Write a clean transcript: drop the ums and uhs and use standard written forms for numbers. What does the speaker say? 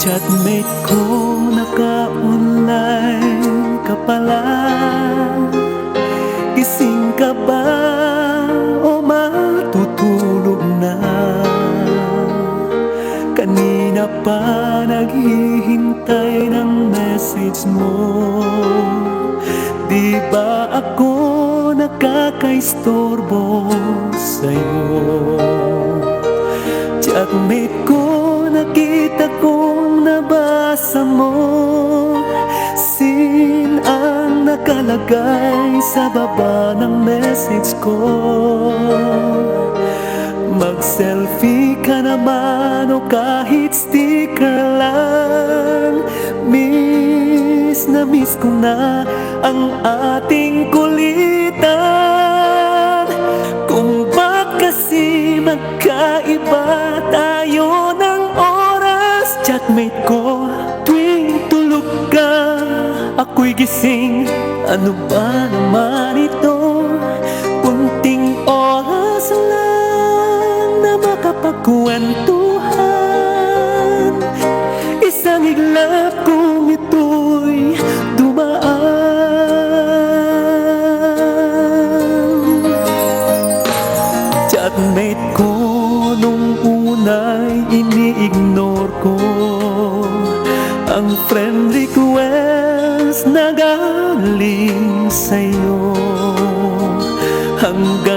Chatmate ko, naka-online ka pala. Gising ka ba o matutulog na? Kanina pa naghihintay ng message mo. Di ba ako nakakaistorbo sa'yo? Chatmate ko, nakita kong nabasa mo. Sin ang nakalagay sa baba ng message ko. Mag-selfie ka naman o kahit sticker lang. Miss na miss ko na ang ating kulitan. Kung ba kasi magkaiba tayo ng oras, chatmate ko, tuwing tulog ka, ako'y gising. Ano ba naman ito? Kunting oras lang na makapagkwentuhan. Isang iglap kung ito'y dumaan. Chatmate ko, nung una'y ini-ignore ko ang friend request na galing sa'yo. Hanggang